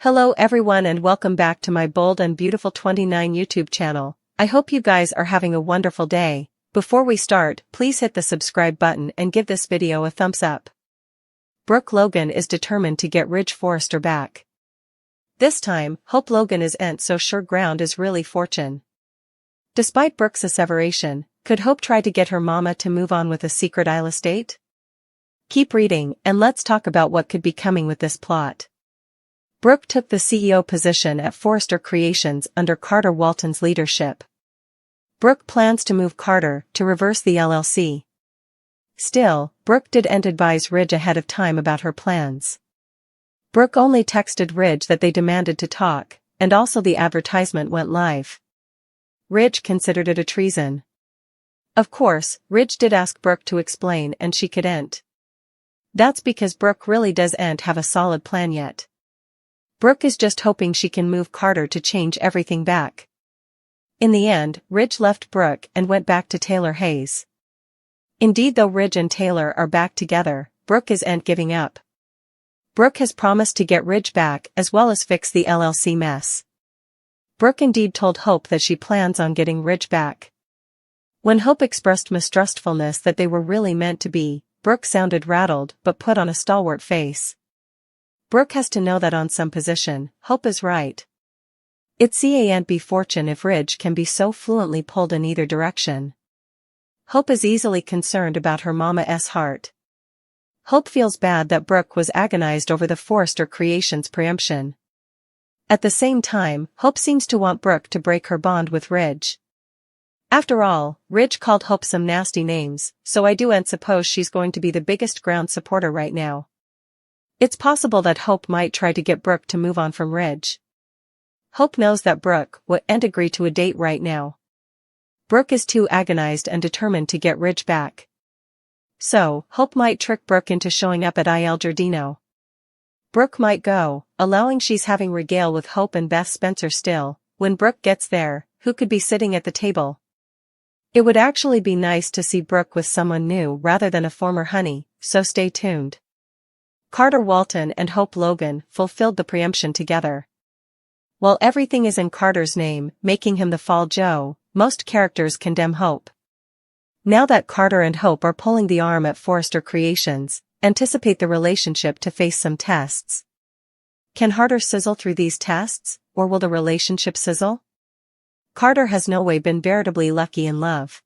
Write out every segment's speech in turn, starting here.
Hello everyone and welcome back to my Bold and Beautiful 29 YouTube channel. I hope you guys are having a wonderful day. Before we start, please hit the subscribe button and give this video a thumbs up. Brook Logan is determined to get Ridge Forrester back. This time, Hope Logan isn't so sure ground is really fortune. Despite Brook's asseveration, could Hope try to get her mama to move on with a secret Isle estate? Keep reading and let's talk about what could be coming with this plot. Brook took the CEO position at Forrester Creations under Carter Walton's leadership. Brook plans to move Carter to reverse the LLC. Still, Brook didn't advise Ridge ahead of time about her plans. Brook only texted Ridge that they demanded to talk, and also the advertisement went live. Ridge considered it a treason. Of course, Ridge did ask Brook to explain and she couldn't. That's because Brook really doesn't have a solid plan yet. Brook is just hoping she can move Carter to change everything back. In the end, Ridge left Brook and went back to Taylor Hayes. Indeed, though Ridge and Taylor are back together, Brook isn't giving up. Brook has promised to get Ridge back as well as fix the LLC mess. Brook indeed told Hope that she plans on getting Ridge back. When Hope expressed mistrustfulness that they were really meant to be, Brook sounded rattled but put on a stalwart face. Brook has to know that on some position, Hope is right. It can't be fortune if Ridge can be so fluently pulled in either direction. Hope is easily concerned about her mama's heart. Hope feels bad that Brook was agonized over the Forrester Creations preemption. At the same time, Hope seems to want Brook to break her bond with Ridge. After all, Ridge called Hope some nasty names, so I don't suppose she's going to be the biggest ground supporter right now. It's possible that Hope might try to get Brook to move on from Ridge. Hope knows that Brook wouldn't agree to a date right now. Brook is too agonized and determined to get Ridge back. So, Hope might trick Brook into showing up at Il Giardino. Brook might go, allowing she's having regale with Hope and Beth Spencer still. When Brook gets there, who could be sitting at the table? It would actually be nice to see Brook with someone new rather than a former honey, so stay tuned. Carter Walton and Hope Logan fulfilled the preemption together. While everything is in Carter's name, making him the Fall Joe, most characters condemn Hope. Now that Carter and Hope are pulling the arm at Forrester Creations, anticipate the relationship to face some tests. Can Carter sizzle through these tests, or will the relationship sizzle? Carter has no way been veritably lucky in love.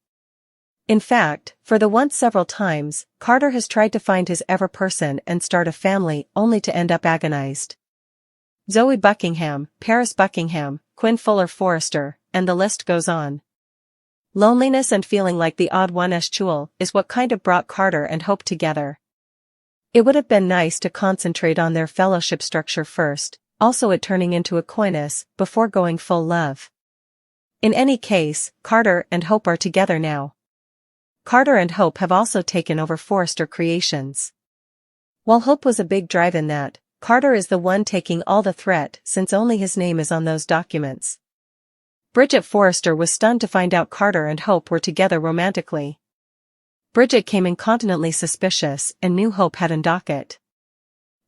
In fact, for the once several times, Carter has tried to find his ever person and start a family only to end up agonized. Zoe Buckingham, Paris Buckingham, Quinn Fuller Forrester, and the list goes on. Loneliness and feeling like the odd one's jewel is what kind of brought Carter and Hope together. It would have been nice to concentrate on their fellowship structure first, also it turning into a coyness, before going full love. In any case, Carter and Hope are together now. Carter and Hope have also taken over Forrester Creations. While Hope was a big drive in that, Carter is the one taking all the threat since only his name is on those documents. Bridget Forrester was stunned to find out Carter and Hope were together romantically. Bridget came incontinently suspicious and knew Hope had a docket.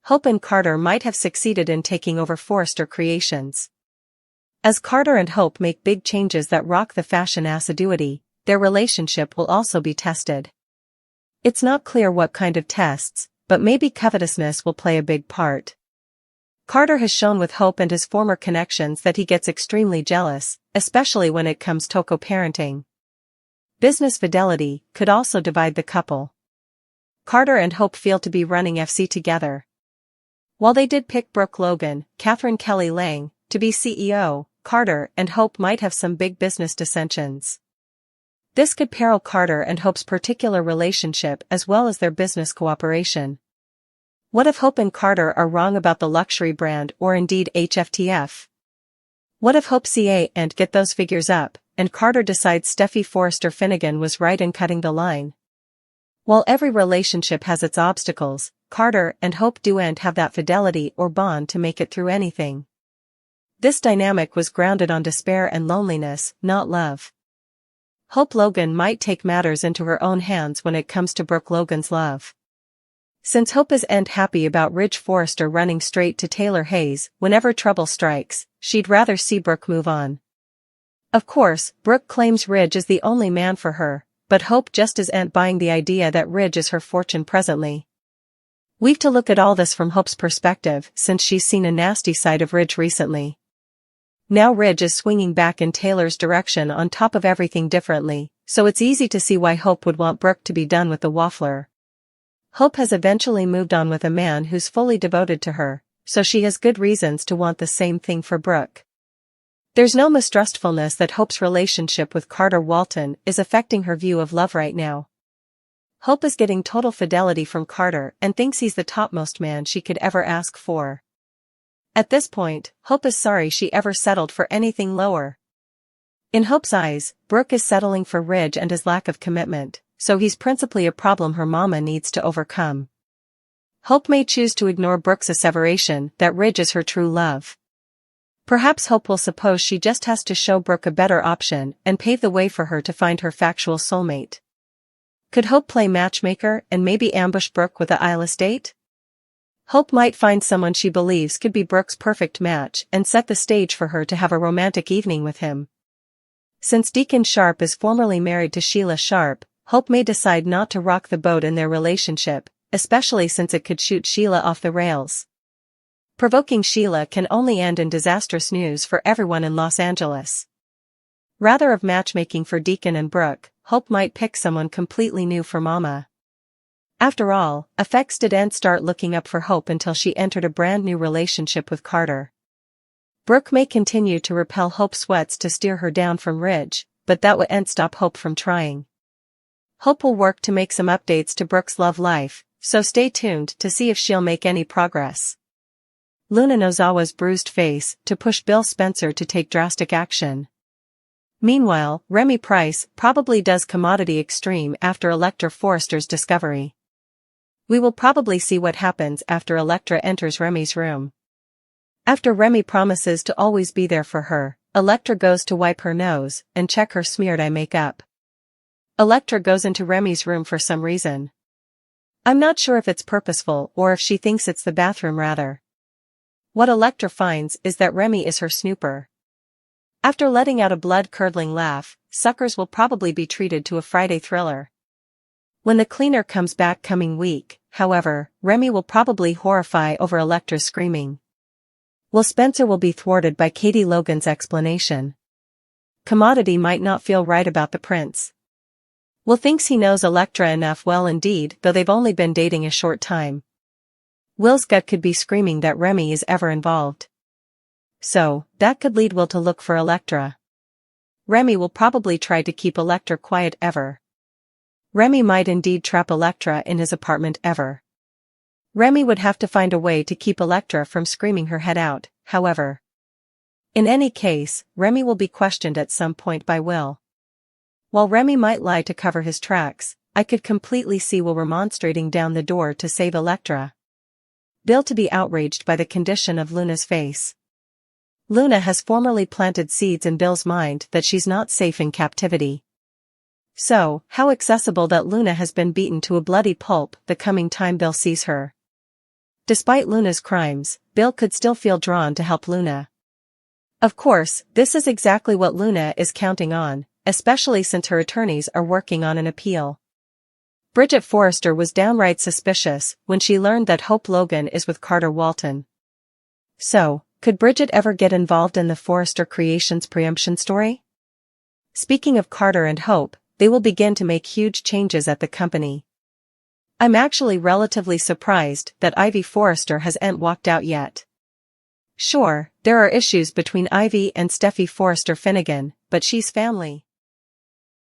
Hope and Carter might have succeeded in taking over Forrester Creations. As Carter and Hope make big changes that rock the fashion assiduity, their relationship will also be tested. It's not clear what kind of tests, but maybe covetousness will play a big part. Carter has shown with Hope and his former connections that he gets extremely jealous, especially when it comes to co-parenting. Business fidelity could also divide the couple. Carter and Hope feel to be running FC together. While they did pick Brook Logan, Catherine Kelly Lang, to be CEO, Carter and Hope might have some big business dissensions. This could peril Carter and Hope's particular relationship as well as their business cooperation. What if Hope and Carter are wrong about the luxury brand or indeed HFTF? What if Hope and get those figures up, and Carter decides Steffy Forrester Finnegan was right in cutting the line? While every relationship has its obstacles, Carter and Hope don't have that fidelity or bond to make it through anything. This dynamic was grounded on despair and loneliness, not love. Hope Logan might take matters into her own hands when it comes to Brook Logan's love. Since Hope isn't happy about Ridge Forrester running straight to Taylor Hayes whenever trouble strikes, she'd rather see Brook move on. Of course, Brook claims Ridge is the only man for her, but Hope just isn't buying the idea that Ridge is her fortune presently. We've to look at all this from Hope's perspective since she's seen a nasty side of Ridge recently. Now Ridge is swinging back in Taylor's direction on top of everything differently, so it's easy to see why Hope would want Brook to be done with the waffler. Hope has eventually moved on with a man who's fully devoted to her, so she has good reasons to want the same thing for Brook. There's no mistrustfulness that Hope's relationship with Carter Walton is affecting her view of love right now. Hope is getting total fidelity from Carter and thinks he's the topmost man she could ever ask for. At this point, Hope is sorry she ever settled for anything lower. In Hope's eyes, Brook is settling for Ridge and his lack of commitment, so he's principally a problem her mama needs to overcome. Hope may choose to ignore Brook's asseveration that Ridge is her true love. Perhaps Hope will suppose she just has to show Brook a better option and pave the way for her to find her factual soulmate. Could Hope play matchmaker and maybe ambush Brook with the Isle estate? Hope might find someone she believes could be Brook's perfect match and set the stage for her to have a romantic evening with him. Since Deacon Sharp is formerly married to Sheila Sharp, Hope may decide not to rock the boat in their relationship, especially since it could shoot Sheila off the rails. Provoking Sheila can only end in disastrous news for everyone in Los Angeles. Rather of matchmaking for Deacon and Brook, Hope might pick someone completely new for Mama. After all, effects didn't start looking up for Hope until she entered a brand new relationship with Carter. Brook may continue to repel Hope's sweats to steer her down from Ridge, but that wouldn't stop Hope from trying. Hope will work to make some updates to Brook's love life, so stay tuned to see if she'll make any progress. Luna Nozawa's bruised face to push Bill Spencer to take drastic action. Meanwhile, Remy Price probably does commodity extreme after Electra Forrester's discovery. We will probably see what happens after Electra enters Remy's room. After Remy promises to always be there for her, Electra goes to wipe her nose and check her smeared eye makeup. Electra goes into Remy's room for some reason. I'm not sure if it's purposeful or if she thinks it's the bathroom rather. What Electra finds is that Remy is her snooper. After letting out a blood-curdling laugh, suckers will probably be treated to a Friday thriller. When the cleaner comes back coming week, however, Remy will probably horrify over Electra's screaming. Will Spencer will be thwarted by Katie Logan's explanation. Commodity might not feel right about the prince. Will thinks he knows Electra enough well indeed, though they've only been dating a short time. Will's gut could be screaming that Remy is ever involved. So, that could lead Will to look for Electra. Remy will probably try to keep Electra quiet ever. Remy might indeed trap Electra in his apartment ever. Remy would have to find a way to keep Electra from screaming her head out, however. In any case, Remy will be questioned at some point by Will. While Remy might lie to cover his tracks, I could completely see Will remonstrating down the door to save Electra. Bill to be outraged by the condition of Luna's face. Luna has formerly planted seeds in Bill's mind that she's not safe in captivity. So, how accessible that Luna has been beaten to a bloody pulp the coming time Bill sees her. Despite Luna's crimes, Bill could still feel drawn to help Luna. Of course, this is exactly what Luna is counting on, especially since her attorneys are working on an appeal. Bridget Forrester was downright suspicious when she learned that Hope Logan is with Carter Walton. So, could Bridget ever get involved in the Forrester Creations preemption story? Speaking of Carter and Hope, they will begin to make huge changes at the company. I'm actually relatively surprised that Ivy Forrester hasn't walked out yet. Sure, there are issues between Ivy and Steffy Forrester Finnegan, but she's family.